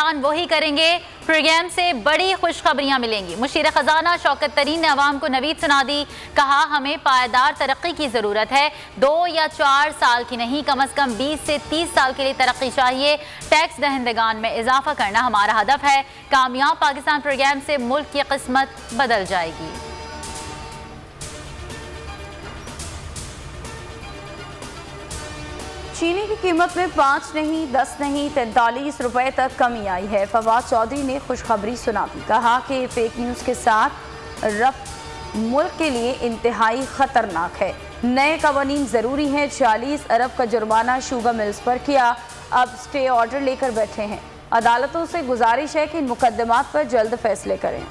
ऐलान वही करेंगे। प्रोग्राम से बड़ी खुशखबरियां मिलेंगी। मुशीर खजाना शौकत तरीन ने अवाम को नवीद सुना दी। कहा हमें पायदार तरक्की की जरूरत है, 2 या 4 साल की नहीं, कम अज कम 20 से 30 साल के लिए तरक्की चाहिए। टैक्स दहिंदगान में इजाफा करना हमारा हदफ है। कामयाब पाकिस्तान प्रोग्राम से मुल्क की किस्मत बदल जाएगी। चीनी की कीमत में 5 नहीं, 10 नहीं, 43 रुपए तक कमी आई है। फवाद चौधरी ने खुशखबरी सुना दी। कहा कि फेक न्यूज़ के साथ रफ्त मुल्क के लिए इंतहाई खतरनाक है। नए कवानीन ज़रूरी हैं। 40 अरब का जुर्माना शुगर मिल्स पर किया, अब स्टे ऑर्डर लेकर बैठे हैं। अदालतों से गुजारिश है कि इन मुकदमात पर जल्द फैसले करें।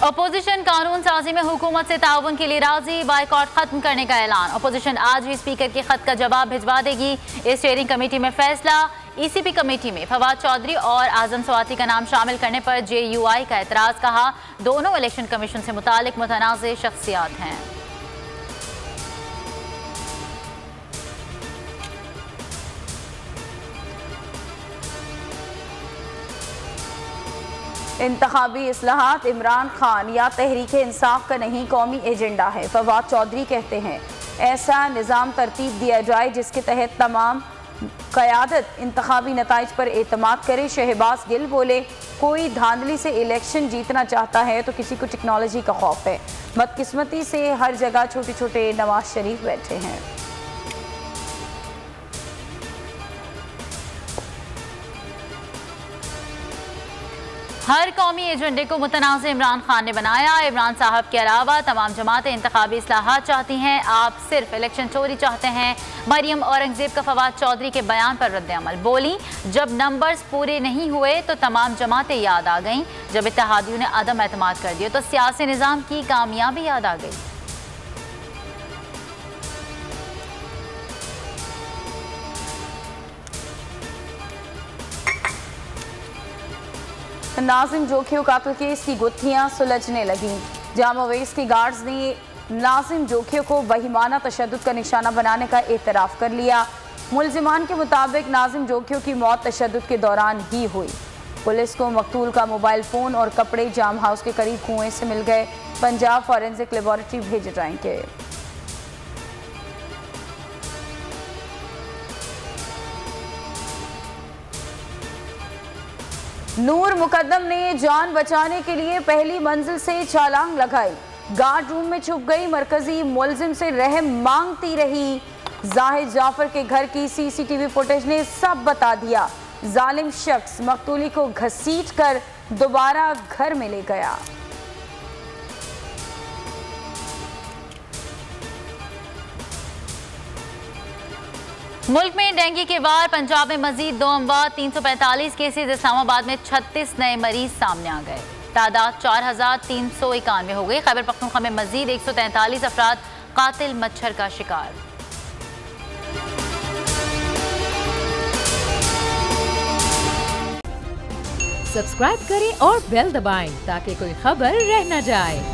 अपोजिशन कानून साजी में हुकूमत से ताउन के लिए राजी। बाइकॉट खत्म करने का ऐलान। अपोजिशन आज भी स्पीकर के खत का जवाब भिजवा देगी। इस स्टीयरिंग कमेटी में फैसला। ECP कमेटी में फवाद चौधरी और आजम स्वाति का नाम शामिल करने पर JUI का एतराज़। कहा दोनों इलेक्शन कमीशन से मुतालिक मुतनाज़ शख्सियात हैं। इंतखाबी इस्लाहात इमरान खान या तहरीक इंसाफ का नहीं, कौमी एजेंडा है। फवाद चौधरी कहते हैं ऐसा निज़ाम तरतीब दिया जाए जिसके तहत तमाम क़यादत इंतखाबी नताइज पर एतमाद करे। शहबाज गिल बोले कोई धांधली से इलेक्शन जीतना चाहता है तो किसी को टेक्नोलॉजी का खौफ है। बदकिस्मती से हर जगह छोटे छोटे नवाज शरीफ बैठे हैं। हर कौमी एजेंडे को मुतनाज़ इमरान खान ने बनाया। इमरान साहब के अलावा तमाम जमातें इंतखाबी इस्लाहात चाहती हैं, आप सिर्फ इलेक्शन चोरी चाहते हैं। मरियम औरंगजेब का फवाद चौधरी के बयान पर रद्द-ए-अमल। बोली जब नंबर्स पूरे नहीं हुए तो तमाम जमातें याद आ गईं, जब इत्तेहादियों ने अदम एतमाद कर दिया तो सियासी निज़ाम की कामयाबी याद आ गई। नाजिम जोखियो कातिल केस की गुत्थियां सुलझने लगीं। जामा वेस्ट के गार्ड्स ने नाजिम जोखियो को बहिमाना तशद्दुद का निशाना बनाने का एतराफ़ कर लिया। मुलजिमान के मुताबिक नाजिम जोखियो की मौत तशद्दुद के दौरान ही हुई। पुलिस को मकतूल का मोबाइल फ़ोन और कपड़े जाम हाउस के करीब कुएं से मिल गए। पंजाब फॉरेंसिक लेबॉरेटरी भेजे जाएंगे। नूर मुकद्दम ने जान बचाने के लिए पहली मंजिल से छलांग लगाई। गार्ड रूम में छुप गई, मरकजी मुलजिम से रहम मांगती रही। जाहिद जाफर के घर की CCTV फुटेज ने सब बता दिया। जालिम शख्स मकतूली को घसीट कर दोबारा घर में ले गया। मुल्क में डेंगू के वार। पंजाब में मजीद 2 अमवात, 345 केसेज। इस्लामाबाद में 36 नए मरीज सामने आ गए। तादाद 4391 हो गई। खैबर पख्तूनख्वा में मजीद 143 अफराद कातिल मच्छर का शिकार। सब्सक्राइब करें और बेल दबाएं ताकि कोई खबर रह न जाए।